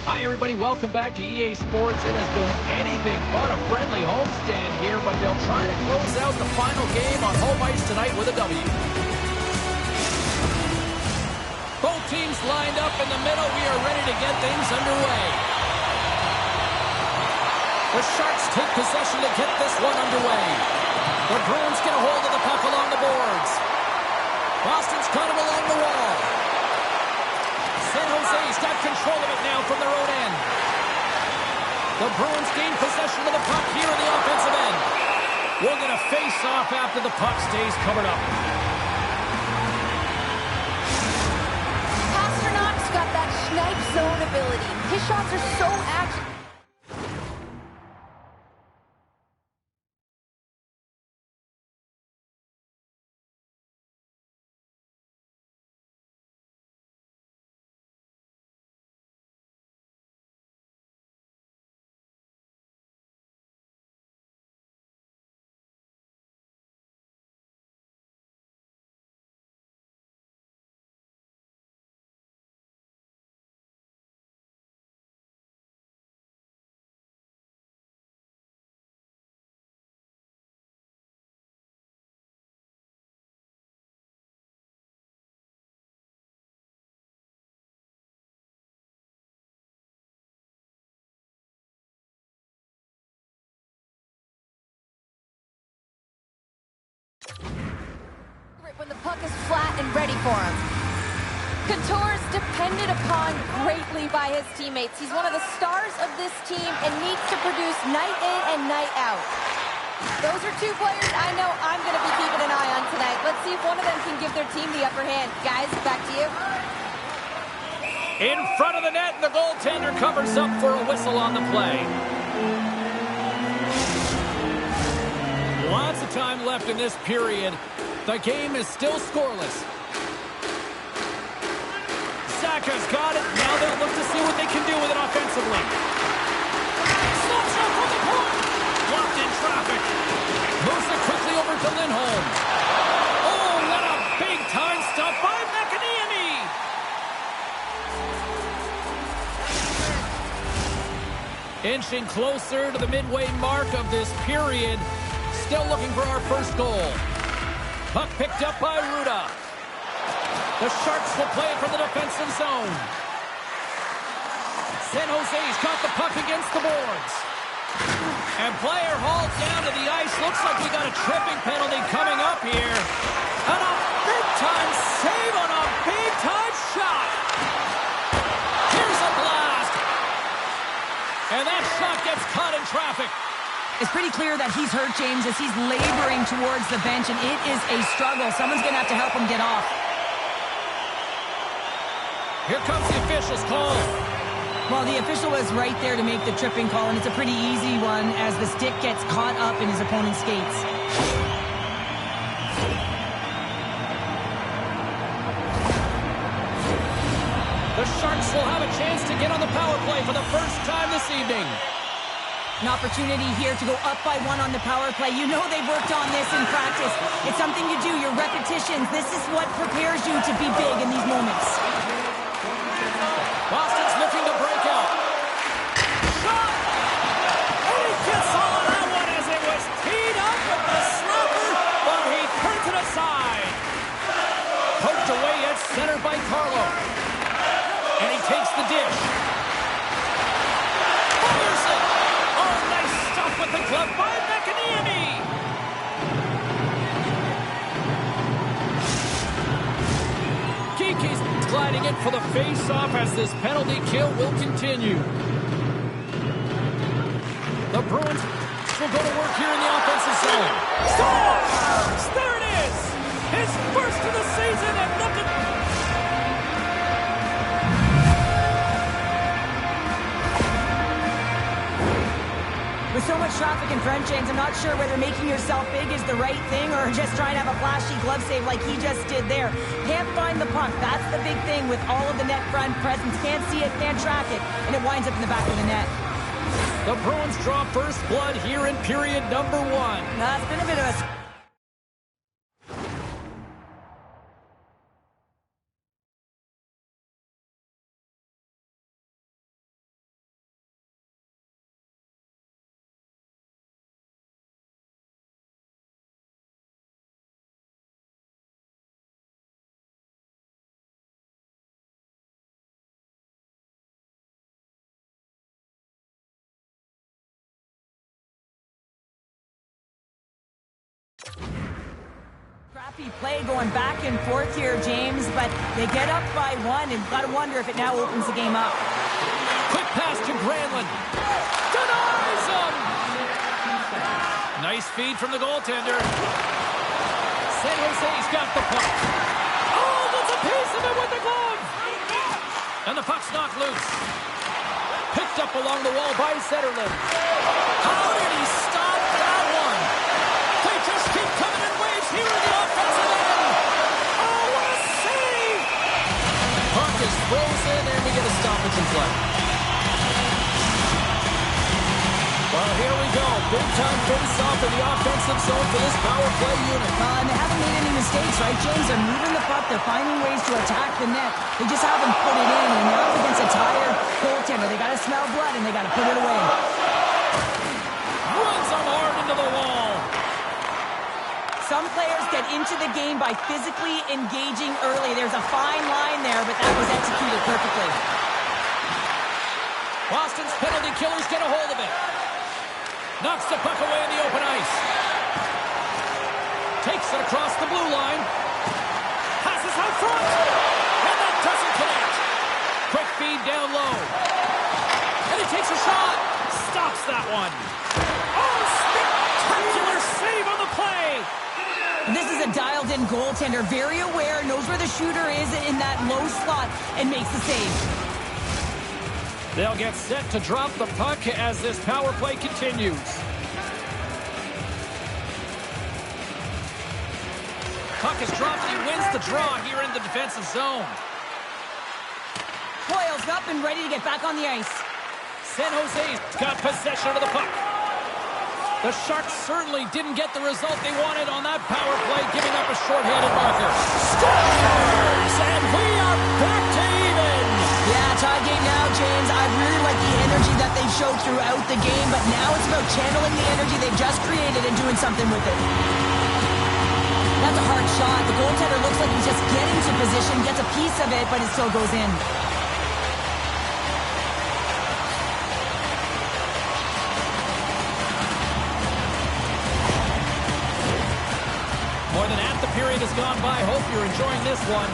Hi, everybody. Welcome back to EA Sports. It has been anything but a friendly homestand here, but they'll try to close out the final game on home ice tonight with a W. Both teams lined up in the middle. We are ready to get things underway. The Sharks take possession to get this one underway. The Bruins get a hold of the puck along the boards. Boston's got him along the wall. San Jose's got control of it now from their own end. The Bruins gain possession of the puck here in the offensive end. We're going to face off after the puck stays covered up. Pasternak's got that snipe zone ability. His shots are so accurate. When the puck is flat and ready for him. Couture's depended upon greatly by his teammates. He's one of the stars of this team and needs to produce night in and night out. Those are two players I know I'm going to be keeping an eye on tonight. Let's see if one of them can give their team the upper hand. Guys, back to you. In front of the net, the goaltender covers up for a whistle on the play. Lots of time left in this period. The game is still scoreless. Saka's got it. Now they'll look to see what they can do with it offensively. Slow shot from the point. Blocked in traffic. Moves it quickly over to Lindholm. Oh, what a big-time stop by Makiniemi. Inching closer to the midway mark of this period. Still looking for our first goal. Puck picked up by Ruda. The Sharks will play it from the defensive zone. San Jose's got the puck against the boards. And player hauled down to the ice. Looks like we got a tripping penalty coming up here. And a big-time save on a big-time shot. Here's a blast. And that shot gets caught in traffic. It's pretty clear that he's hurt, James, as he's laboring towards the bench, and it is a struggle. Someone's going to have to help him get off. Here comes the official's call. Well, the official was right there to make the tripping call, and it's a pretty easy one as the stick gets caught up in his opponent's skates. The Sharks will have a chance to get on the power play for the first time this evening. An opportunity here to go up by 1 on the power play. You know they've worked on this in practice. It's something you do, your repetitions. This is what prepares you to be big in these moments. Boston's looking to break out. Shot! And he gets all of that one as it was teed up with the slapper, but he turns it aside. Poked away at center by Carlo. And he takes the dish. Fires it! Oh, nice stop with the glove by McEniemy! Kiki's gliding in for the face-off as this penalty kill will continue. The Bruins will go to work here in the offensive zone. Scores! There it is! His first of the season, and look at... With so much traffic in front, James, I'm not sure whether making yourself big is the right thing or just trying to have a flashy glove save like he just did there. Can't find the puck. That's the big thing with all of the net front presence. Can't see it, can't track it, and it winds up in the back of the net. The Bruins draw first blood here in period number 1. That's been a bit of a... Crappy play going back and forth here, James, but they get up by 1, and gotta wonder if it now opens the game up. Quick pass to Granlund. Denies him! Nice feed from the goaltender. San Jose's got the puck. Oh, that's a piece of it with the glove! And the puck's knocked loose. Picked up along the wall by Zetterlund. How did he stop that one? They just keep coming in waves here in the offensive end. Oh, what a save! Puck is frozen, and we get a stoppage in play. Well, here we go. Big-time face-off in the offensive zone for this power play unit. And they haven't made any mistakes, right, James? They're moving the puck. They're finding ways to attack the net. They just haven't put it in, and now it's against a tired goaltender. They got to smell blood, and they got to put it away. Runs them hard into the wall. Some players get into the game by physically engaging early. There's a fine line there, but that was executed perfectly. Boston's penalty killers get a hold of it. Knocks the puck away in the open ice. Takes it across the blue line. Passes out front. And that doesn't connect. Quick feed down low. And he takes a shot. Stops that one. Oh, spectacular save on the play. This is a dialed-in goaltender. Very aware, knows where the shooter is in that low slot, and makes the save. They'll get set to drop the puck as this power play continues. Puck is dropped and he wins the draw here in the defensive zone. Coyle's up and ready to get back on the ice. San Jose's got possession of the puck. The Sharks certainly didn't get the result they wanted on that power play, giving up a shorthanded marker. Scores! And we are back to even! Yeah, tie game now, James. I really like the energy that they've showed throughout the game, but now it's about channeling the energy they've just created and doing something with it. That's a hard shot. The goaltender looks like he's just getting to position, gets a piece of it, but it still goes in. More than half the period has gone by. Hope you're enjoying this one.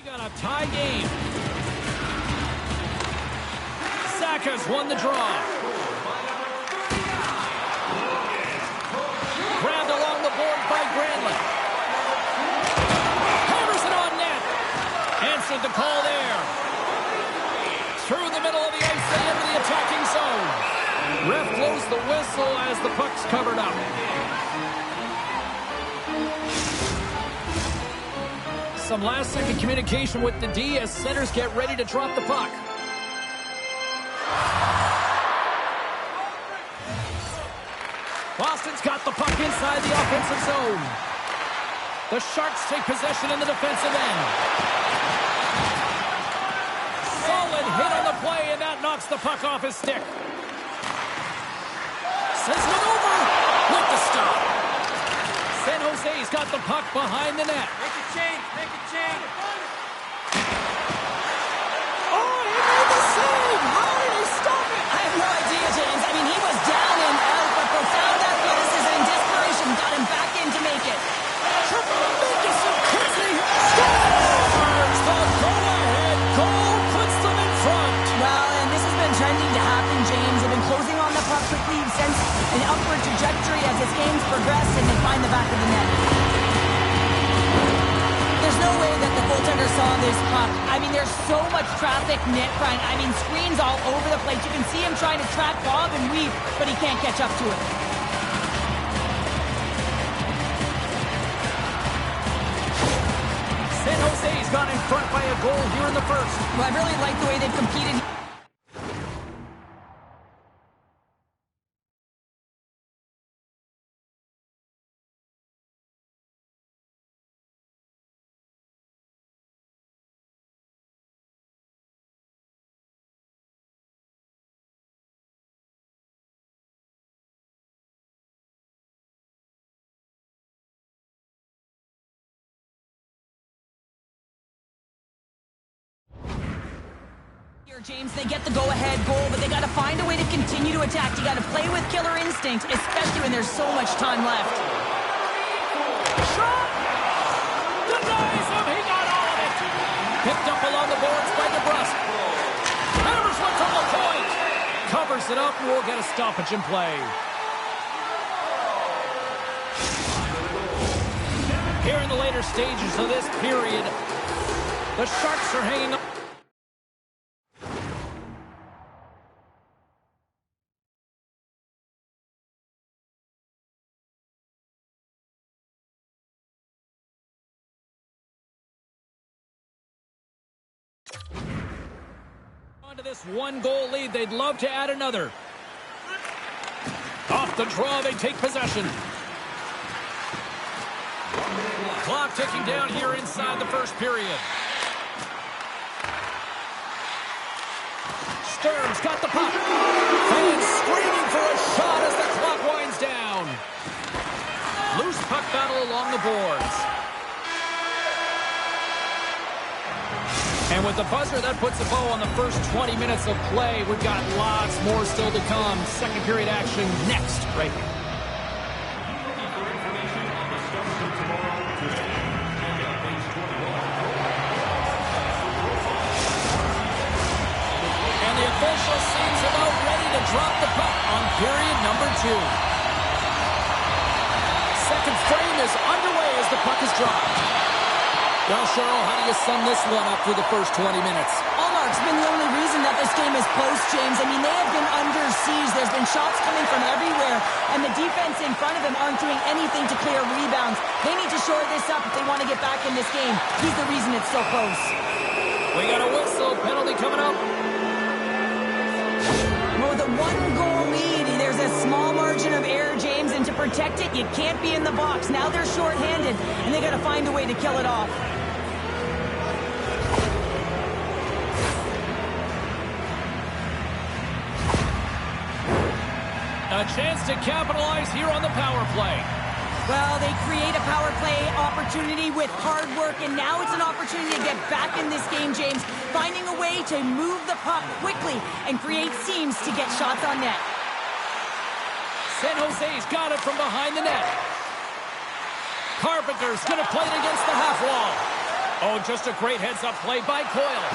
We got a tie game. Saka's won the draw. Grabbed along the board by Granlund. Hammers it on net. Answered the call there. Through the middle of the ice, they enter the attacking zone. Ref blows the whistle as the puck's covered up. Some last-second communication with the D as centers get ready to drop the puck. Boston's got the puck inside the offensive zone. The Sharks take possession in the defensive end. Solid hit on the play, and that knocks the puck off his stick. Sends it over with the stop. San Jose's got the puck behind the net. Make a change, make a change. Oh, he made the save! How did he stop it? I have no idea, James. I mean, he was down and out, but profound athleticism and desperation got him back in to make it. Tremendous quickly scores! The go-ahead goal puts them in front. Well, and this has been trending to happen, James. They've been closing on the puck quickly since an upward trajectory as this game's progressed, and they find the back of the net. There's no way that the goaltender saw this puck. I mean, there's so much traffic net front. I mean, screens all over the place. You can see him trying to track Bob and weave, but he can't catch up to it. San Jose's gone in front by a goal here in the first. Well, I really like the way they've competed. James, they get the go-ahead goal, but they got to find a way to continue to attack. You got to play with killer instinct, especially when there's so much time left. Shot! Denies him! He got all of it! Picked up along the boards by DeBrusk. Hammers one from the point! Covers it up and we'll get a stoppage in play. Here in the later stages of this period, the Sharks are hanging up. To this one-goal lead, they'd love to add another. Off the draw, they take possession. Clock ticking down here inside the first period. Sturm's got the puck. Fans screaming for a shot as the clock winds down. Loose puck battle along the boards. And with the buzzer, that puts a bow on the first 20 minutes of play. We've got lots more still to come. Second period action next, right here. And the official seems about ready to drop the puck on period number 2. Second frame is underway as the puck is dropped. Well, Cheryl, how do you sum this one up through the first 20 minutes? Allmark's been the only reason that this game is close, James. I mean, they have been under siege. There's been shots coming from everywhere, and the defense in front of him aren't doing anything to clear rebounds. They need to shore this up if they want to get back in this game. He's the reason it's so close. We got a whistle. Penalty coming up. Well, with a one-goal lead, there's a small margin of error, James, and to protect it, you can't be in the box. Now they're short-handed, and they got to find a way to kill it off. A chance to capitalize here on the power play. Well, they create a power play opportunity with hard work, and now it's an opportunity to get back in this game, James, finding a way to move the puck quickly and create seams to get shots on net. San Jose's got it from behind the net. Carpenter's going to play it against the half wall. Oh, just a great heads-up play by Coyle.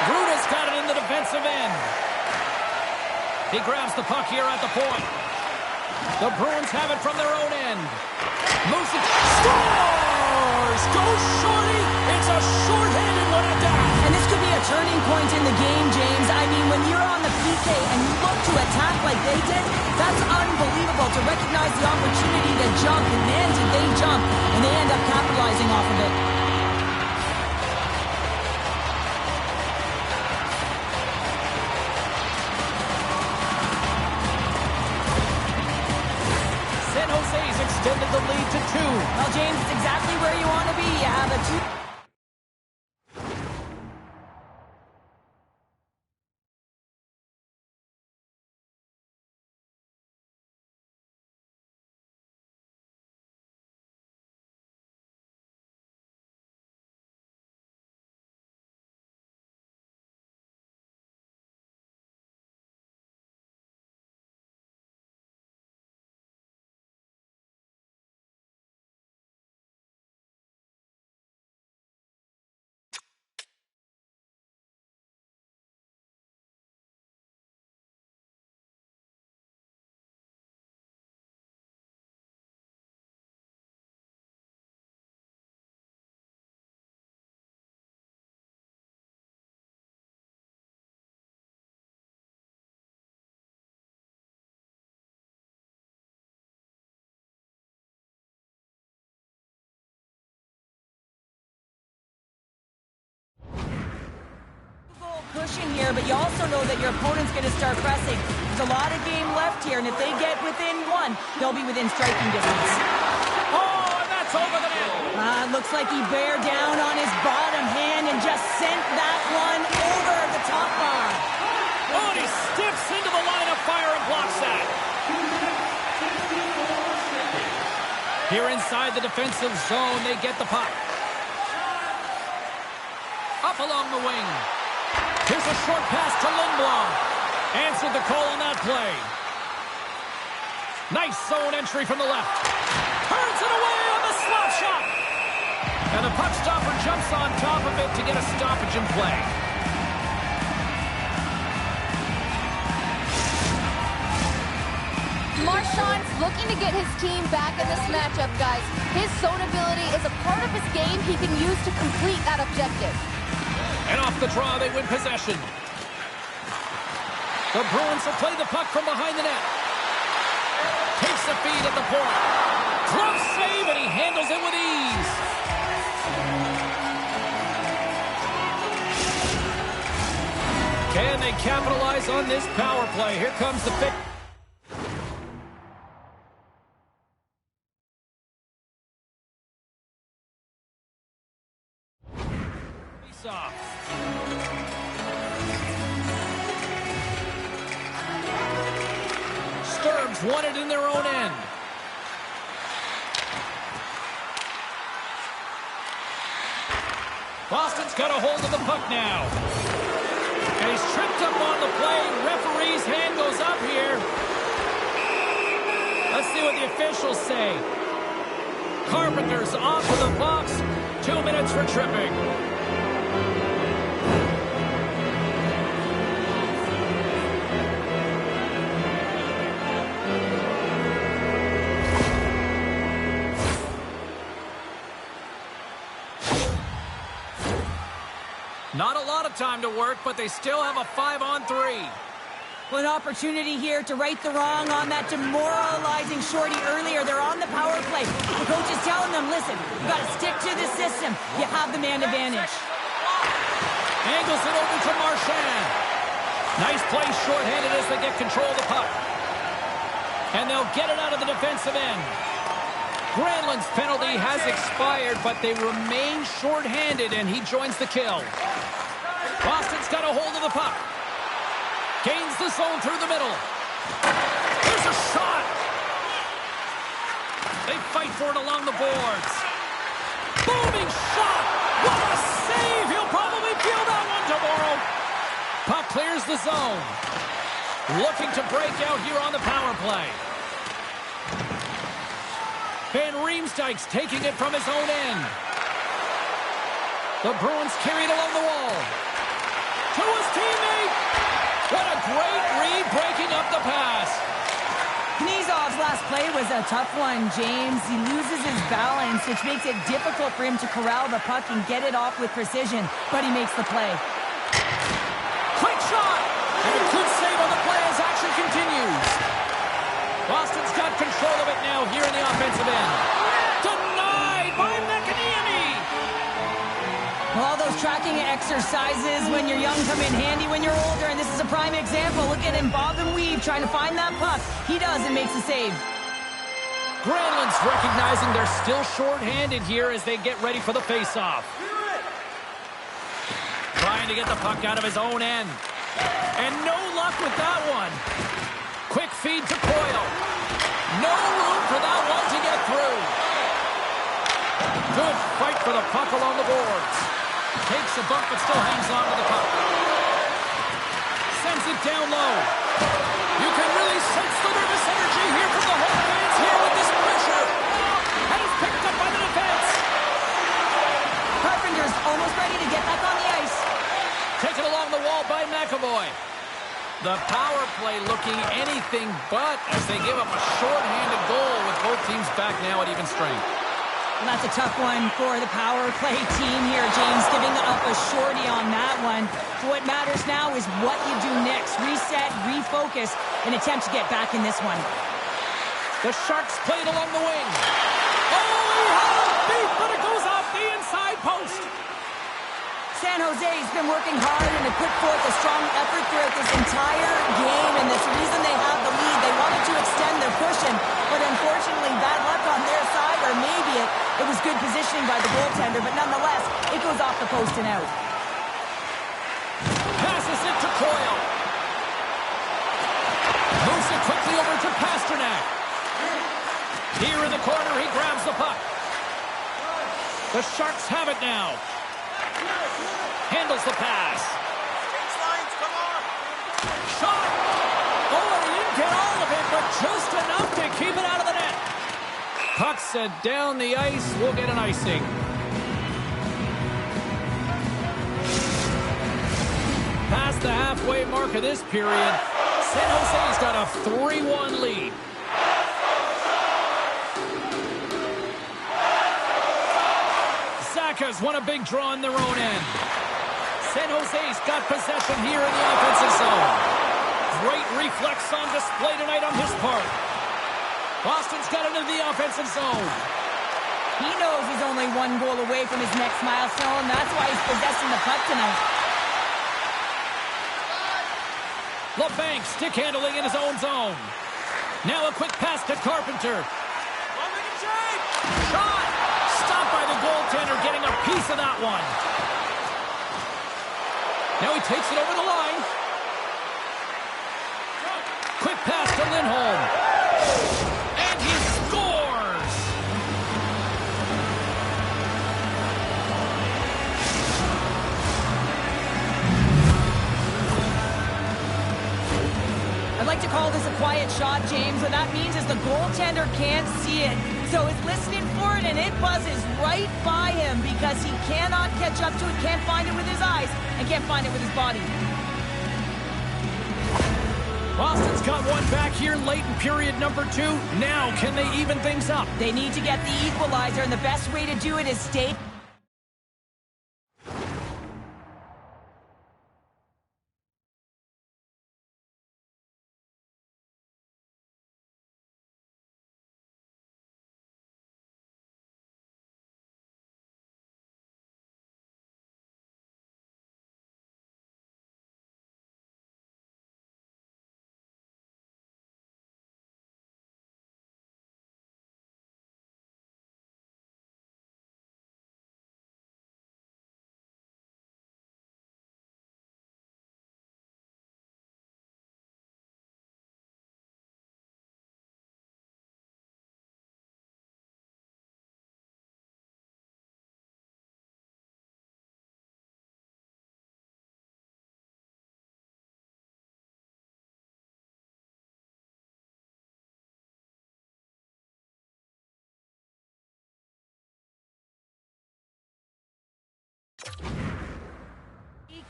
Gruda's got it in the defensive end. He grabs the puck here at the point. The Bruins have it from their own end. Moves it. Scores! Goes Shorty! It's a short-handed one at that. And this could be a turning point in the game, James. I mean, when you're on the PK and you look to attack like they did, that's unbelievable to recognize the opportunity to jump. And man, did they jump. And they end up capitalizing off of it. San Jose's extended the lead to 2. Well, James, it's exactly where you want to be. You have a 2. Pushing here, but you also know that your opponent's going to start pressing. There's a lot of game left here, and if they get within 1, they'll be within striking distance. Oh, and that's over the net. Looks like he bare down on his bottom hand and just sent that one over the top bar. Oh, and he steps into the line of fire and blocks that. Here inside the defensive zone, they get the puck. Up along the wing. Here's a short pass to Lindblom. Answered the call on that play. Nice zone entry from the left. Turns it away on the slap shot. And the puck stopper jumps on top of it to get a stoppage in play. Marchand's looking to get his team back in this matchup, guys. His zone ability is a part of his game he can use to complete that objective. And off the draw, they win possession. The Bruins will play the puck from behind the net. Takes the feed at the point. Glove save, and he handles it with ease. Can they capitalize on this power play? Here comes the pick. Off. Sturbs won it in their own end. Boston's got a hold of the puck now. And he's tripped up on the play. Referee's hand goes up here. Let's see what the officials say. Carpenter's off of the box. 2 minutes for tripping. Not a lot of time to work, but they still have a 5-on-3. Well, an opportunity here to right the wrong on that demoralizing shorty earlier. They're on the power play. The coach is telling them, listen, you got to stick to the system. You have the man advantage. Angles it over to Marchand. Nice play shorthanded as they get control of the puck. And they'll get it out of the defensive end. Granlund's penalty has expired, but they remain shorthanded, and he joins the kill. Boston's got a hold of the puck. Gains the zone through the middle. There's a shot. They fight for it along the boards. Booming shot. What a save. He'll probably feel that one tomorrow. Puck clears the zone. Looking to break out here on the power play. Van Riemsdyk's taking it from his own end. The Bruins carry it along the wall. To his teammate. What a great read breaking up the pass. Knizov's last play was a tough one, James. He loses his balance, which makes it difficult for him to corral the puck and get it off with precision, but he makes the play. Quick shot! And a good save on the play as action continues. Boston's got control of it now here in the offensive end. Denied by Mekaniemi! Well, all those tracking exercises when you're young come in handy when you're older, and this is a prime example. Look at him bob and weave trying to find that puck. He does and makes the save. Granlund's recognizing they're still short-handed here as they get ready for the face-off. Trying to get the puck out of his own end. And no luck with that one. Quick feed to Coyle. No room for that one to get through. Good fight for the puck along the boards. Takes a bump but still hangs on to the puck. Sends it down low. You can really sense the nervous energy here from the home fans here with this pressure. And he's picked up by the defense. Carpenter's almost ready to get back on the ice. Taken along the wall by McAvoy. The power play looking anything but as they give up a short-handed goal with both teams back now at even strength. Well, that's a tough one for the power play team here, James, giving up a shorty on that one. So what matters now is what you do next. Reset, refocus, and attempt to get back in this one. The Sharks played along the wing. Oh, he had a beat, but it goes off the inside post. San Jose's been working hard and have put forth a strong effort throughout this entire game, and that's the reason they have the lead. They wanted to extend their cushion, but unfortunately bad luck on their side, or maybe it was good positioning by the goaltender, but nonetheless, it goes off the post and out. Passes it to Coyle. Moves it quickly over to Pasternak. Here in the corner, he grabs the puck. The Sharks have it now. Handles the pass. Shot! Oh, he didn't get all of it, but just enough to keep it out of the net. Puck set down the ice. We'll get an icing. Past the halfway mark of this period, San Jose's got a 3-1 lead. Zaka's won a big draw in their own end. San Jose's got possession here in the offensive zone. Great reflex on display tonight on his part. Boston's got into the offensive zone. He knows he's only one goal away from his next milestone. That's why he's possessing the puck tonight. LeBanc stick handling in his own zone. Now a quick pass to Carpenter. Shot! Stopped by the goaltender, getting a piece of that one. Now he takes it over the line. Quick pass to Lindholm. And he scores! I'd like to call this a quiet shot, James. What that means is the goaltender can't see it. So he's listening for it, and it buzzes right by him because he cannot catch up to it, can't find it with his eyes, and can't find it with his body. Boston's got one back here late in period number 2. Now, can they even things up? They need to get the equalizer, and the best way to do it is stay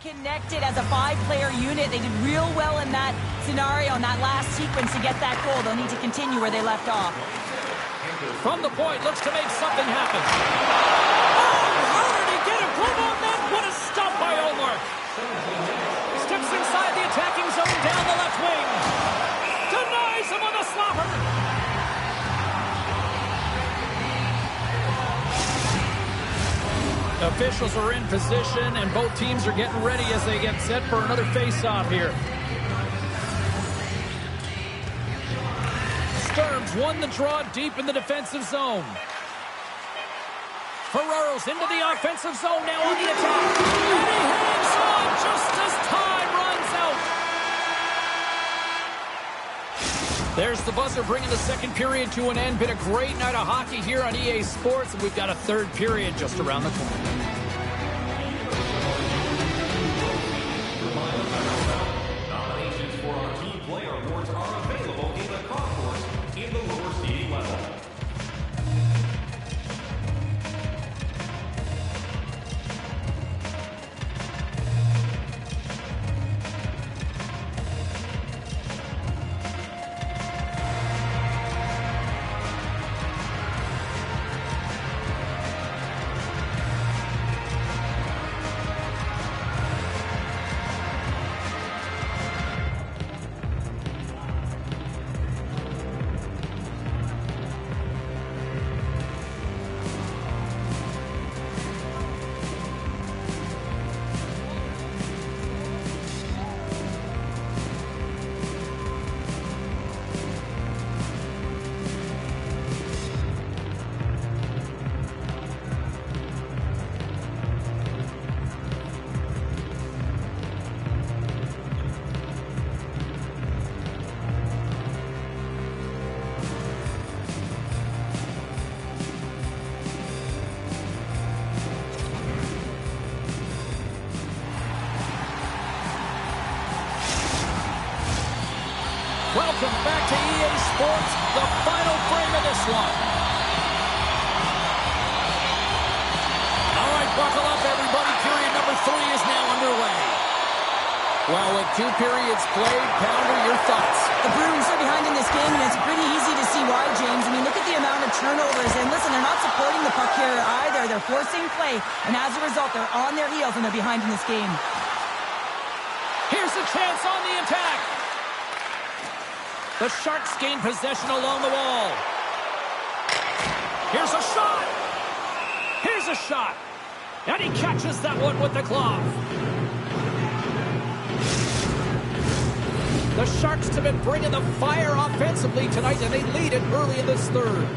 Connected as a 5-player unit. They did real well in that scenario, in that last sequence to get that goal. They'll need to continue where they left off. From the point, looks to make something happen. Oh, how did he get a glove on that? What a stop by Omar. Steps inside the attacking zone down the left wing. Denies him on the slapper. Officials are in position, and both teams are getting ready as they get set for another face-off here. Sturms won the draw deep in the defensive zone. Ferraro's into the offensive zone now on the attack. And he hangs on just as time runs out. There's the buzzer bringing the second period to an end. Been a great night of hockey here on EA Sports, and we've got a third period just around the corner. Nominations for our Team Player Awards are available in the concourse in the lower seating level. Welcome back to EA Sports, the final frame of this one. All right, buckle up, everybody. Period number 3 is now underway. Well, with 2 periods played, Pounder, your thoughts? The Bruins are behind in this game, and it's pretty easy to see why, James. I mean, look at the amount of turnovers. And listen, they're not supporting the puck here either. They're forcing play, and as a result, they're on their heels, and they're behind in this game. Here's a chance on the attack. The Sharks gain possession along the wall. Here's a shot. Here's a shot. And he catches that one with the glove. The Sharks have been bringing the fire offensively tonight, and they lead it early in this third.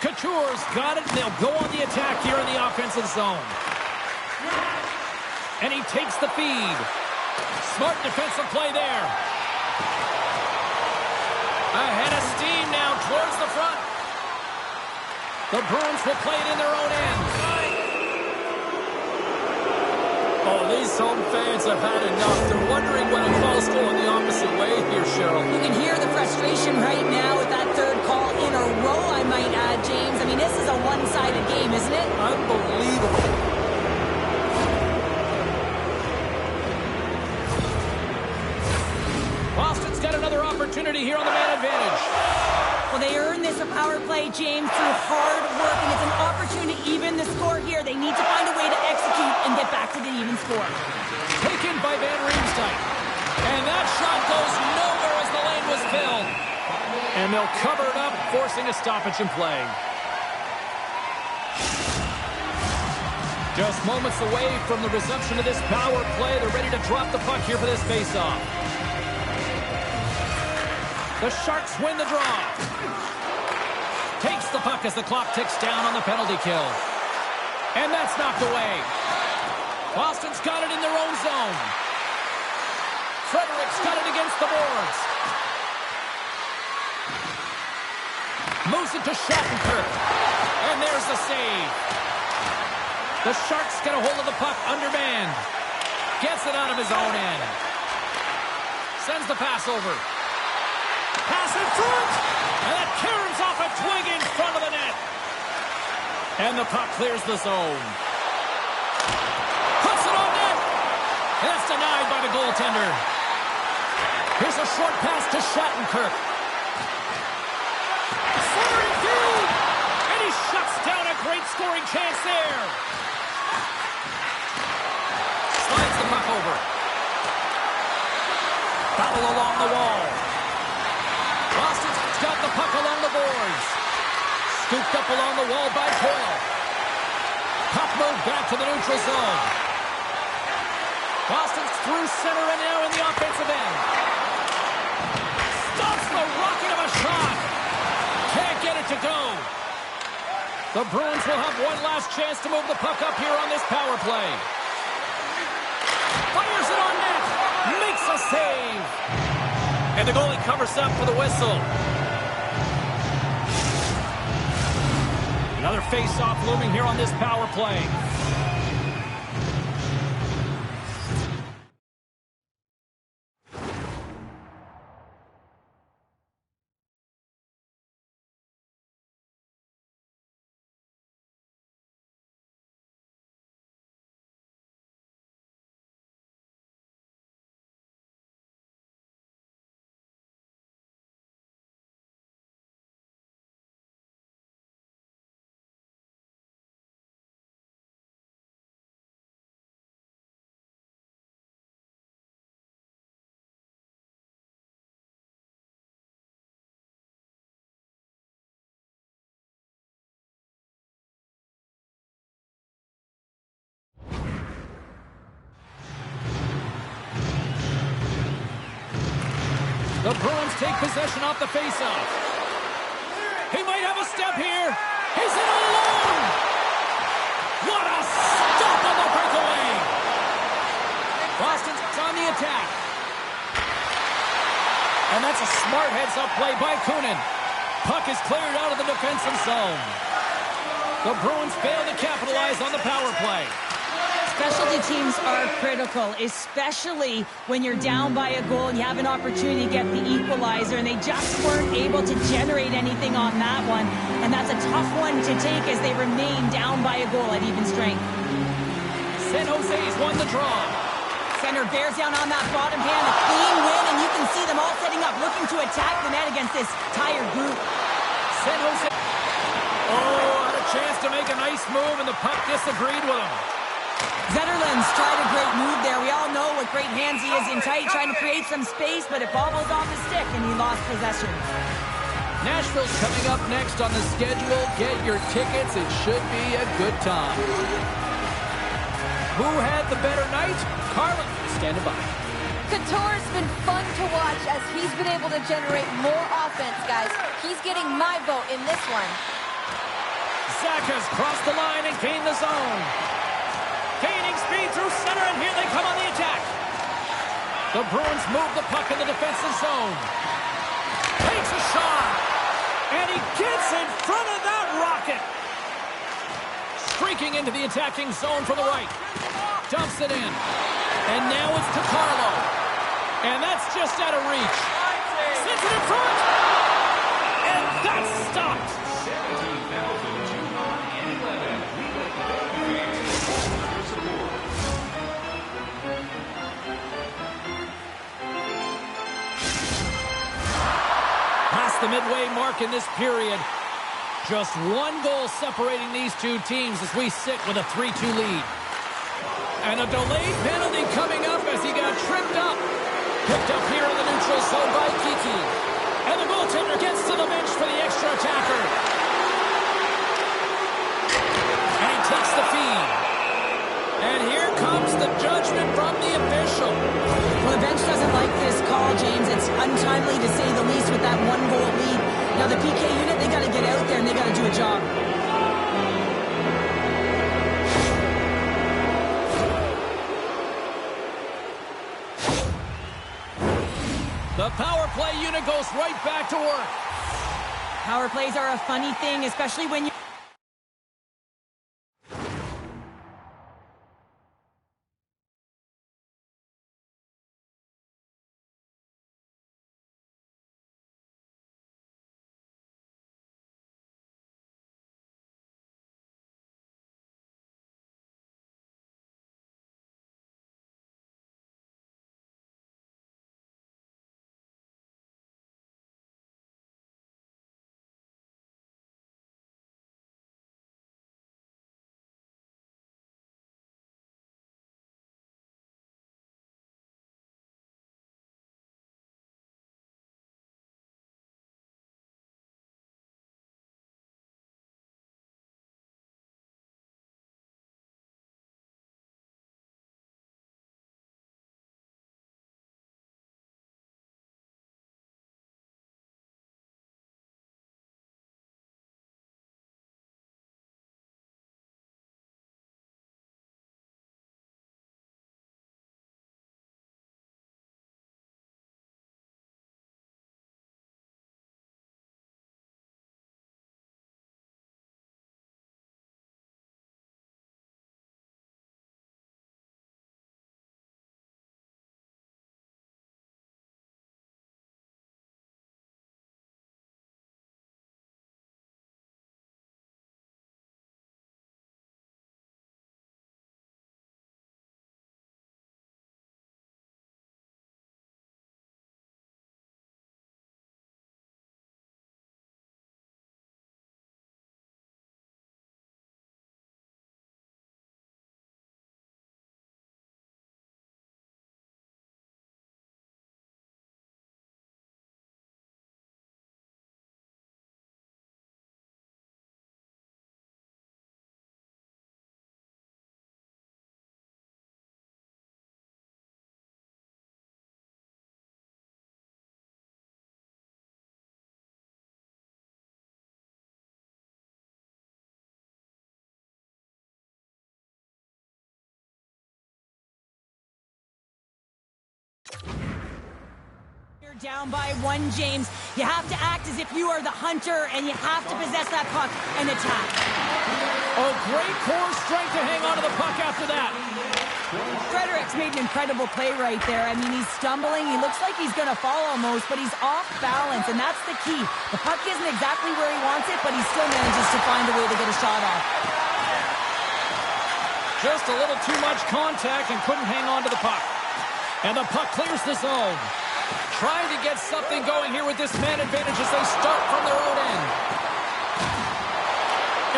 Couture's got it, and they'll go on the attack here in the offensive zone. And he takes the feed. Smart defensive play there. Ahead of steam now towards the front. The Bruins will play it in their own end. Oh, these home fans have had enough. They're wondering when a call's going the opposite way here, Cheryl. You can hear the frustration right now with that third call in a row, I might add, James. I mean, this is a one-sided game, isn't it? Unbelievable. Boston's got another opportunity here on the man advantage. Well, they earned this power play, James, through hard work, and it's an opportunity to even the score here. They need to find a way to execute and get back to the even score. Taken by Van Riemsdyk. And that shot goes nowhere as the lane was filled. And they'll cover it up, forcing a stoppage in play. Just moments away from the resumption of this power play. They're ready to drop the puck here for this faceoff. The Sharks win the draw. Takes the puck as the clock ticks down on the penalty kill. And that's knocked away. Boston's got it in their own zone. Frederick's got it against the boards. Moves it to Shattenkirk. And there's the save. The Sharks get a hold of the puck undermanned. Gets it out of his own end. Sends the pass over. Pass in front! And that caroms off a twig in front of the net. And the puck clears the zone. Puts it on net! And it's denied by the goaltender. Here's a short pass to Shattenkirk. Centering field! And he shuts down a great scoring chance there. Slides the puck over. Battle along the wall. Boston's got the puck along the boards. Scooped up along the wall by Coyle. Puck moved back to the neutral zone. Boston's through center and now in the offensive end. Stops the rocket of a shot. Can't get it to go. The Bruins will have one last chance to move the puck up here on this power play. Fires it on net. Makes a save. And the goalie covers up for the whistle. Another face-off looming here on this power play. The Bruins take possession off the faceoff. He might have a step here. He's in alone. What a stop on the breakaway. Boston's on the attack. And that's a smart heads-up play by Kunin. Puck is cleared out of the defensive zone. The Bruins fail to capitalize on the power play. Specialty teams are critical, especially when you're down by a goal and you have an opportunity to get the equalizer, and they just weren't able to generate anything on that one. And that's a tough one to take as they remain down by a goal at even strength. San Jose's won the draw. Center bears down on that bottom hand, a clean win, and you can see them all setting up, looking to attack the net against this tired group. San Jose. Oh, had a chance to make a nice move, and the puck disagreed with him. Zetterlund's tried a great move there. We all know what great hands he is in tight, trying to create some space, but it bobbles off his stick, and he lost possession. Nashville's coming up next on the schedule. Get your tickets. It should be a good time. Who had the better night? Carlin, standing by. Couture's been fun to watch as he's been able to generate more offense, guys. He's getting my vote in this one. Zach has crossed the line and gained the zone. Gaining speed through center, and here they come on the attack. The Bruins move the puck in the defensive zone. Takes a shot, and he gets in front of that rocket. Streaking into the attacking zone from the right. Dumps it in. And now it's to Carlo. And that's just out of reach. Sends it in front. And that's stopped. 17,211. Past the midway mark in this period. Just one goal separating these two teams as we sit with a 3-2 lead. And a delayed penalty coming up as he got tripped up. Picked up here in the neutral zone by Kiki. And the goaltender gets to the bench for the extra attacker. And he takes the feed. And here comes the judgment from the official. Well, the bench doesn't like this call, James. It's untimely to say the least with that one-goal lead. Now, the PK unit, they got to get out there and they got to do a job. The power play unit goes right back to work. Power plays are a funny thing, especially when you... You're down by one, James. You have to act as if you are the hunter, and you have to possess that puck and attack. Oh, great core strength to hang on to the puck after that. Frederic's made an incredible play right there. I mean, he's stumbling. He looks like he's going to fall almost, but he's off balance, and that's the key. The puck isn't exactly where he wants it, but he still manages to find a way to get a shot off. Just a little too much contact and couldn't hang on to the puck. And the puck clears the zone. Trying to get something going here with this man advantage as they start from their own end.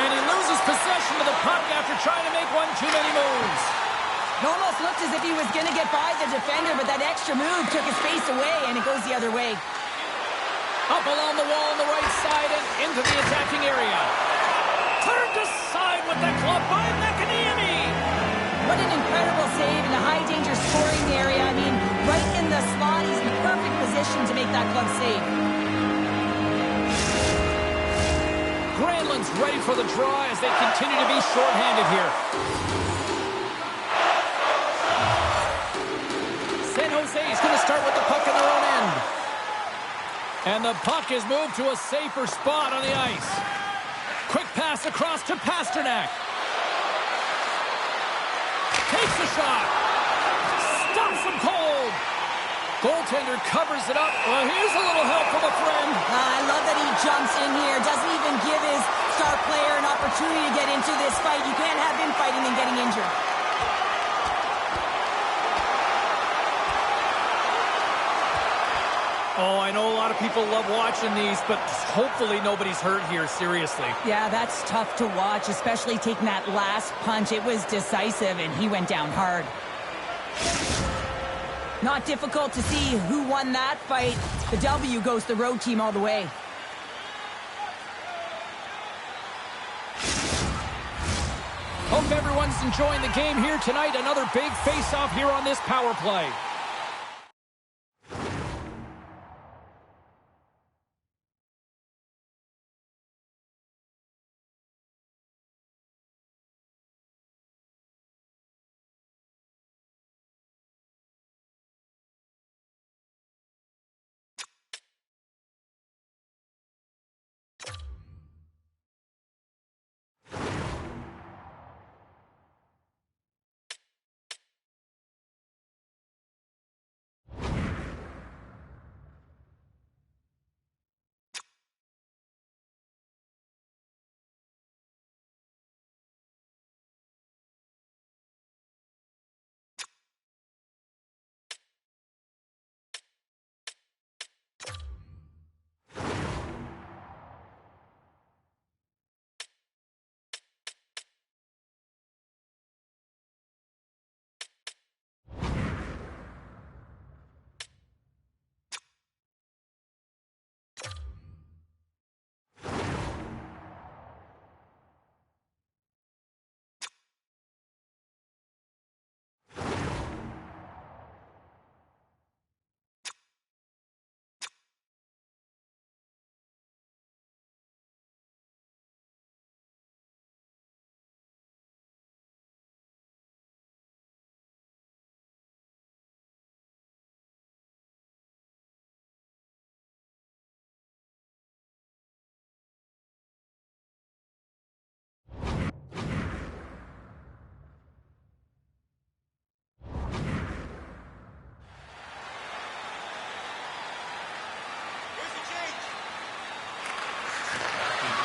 And he loses possession of the puck after trying to make one too many moves. It almost looked as if he was going to get by the defender, but that extra move took his face away, and it goes the other way. Up along the wall on the right side and into the attacking area. Turned aside with the glove by Makiniemi. What an incredible save in a high-danger scoring area. I mean, right in the slot, he's in perfect position to make that glove save. Grant Sandlin's ready for the draw as they continue to be shorthanded here. San Jose is going to start with the puck in their own end. And the puck is moved to a safer spot on the ice. Quick pass across to Pastrnak. Takes a shot. Stops him cold. Goaltender covers it up. Well, here's a little help from a friend. I love that he jumps in here. Doesn't even give his star player an opportunity to get into this fight. You can't have him fighting and getting injured. Oh, I know a lot of people love watching these, but hopefully nobody's hurt here, seriously. Yeah, that's tough to watch, especially taking that last punch. It was decisive, and he went down hard. Not difficult to see who won that fight. The W goes the road team all the way. Hope everyone's enjoying the game here tonight. Another big face-off here on this power play.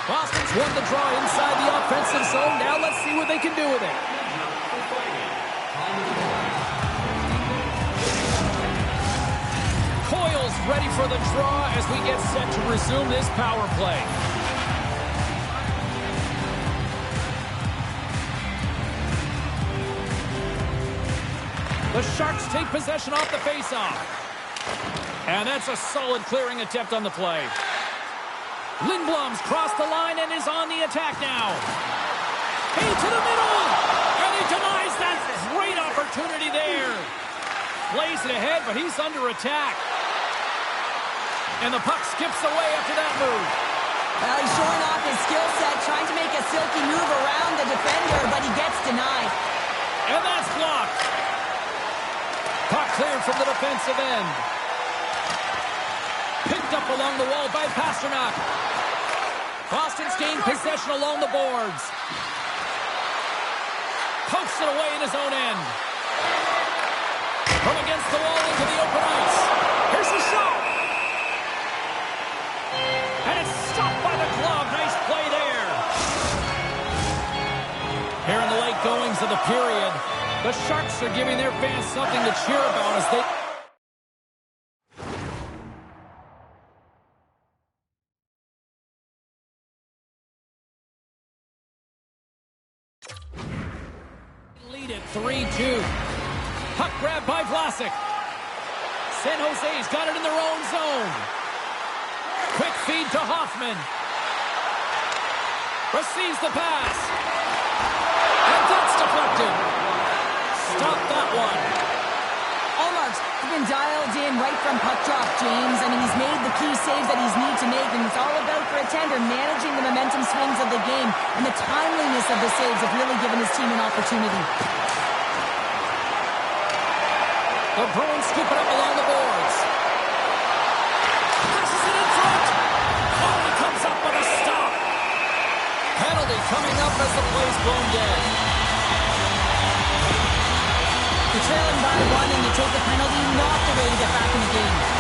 Boston's won the draw inside the offensive zone. Now let's see what they can do with it. Coyle's ready for the draw as we get set to resume this power play. The Sharks take possession off the faceoff. And that's a solid clearing attempt on the play. Lindblom's crossed the line and is on the attack now. Hey, to the middle! And he denies that great opportunity there. Plays it ahead, but he's under attack. And the puck skips away after that move. Well, he's showing off his skill set, trying to make a silky move around the defender, but he gets denied. And that's blocked. Puck cleared from the defensive end. Picked up along the wall by Pastrnak. Boston's gained possession along the boards. Pokes it away in his own end. From against the wall into the open ice. Here's the shot. And it's stopped by the glove. Nice play there. Here in the late goings of the period, the Sharks are giving their fans something to cheer about as they... lead at 3-2. Puck grab by Vlasic. San Jose's got it in their own zone. Quick feed to Hoffman. Receives the pass. And that's deflected. Stop that one. Allmark's been dialed in right from puck drop, James. I mean, he's made the key saves that he's need to make, and it's all about for a tender managing the momentum swings of the game, and the timeliness of the saves have really given his team an opportunity. The Bruins scoop it up along the boards. Passes it in front. Oh, he comes up with a stop. Penalty coming up as the play's blown dead. You're trailing by one and you take a penalty, not the way to get back in the game.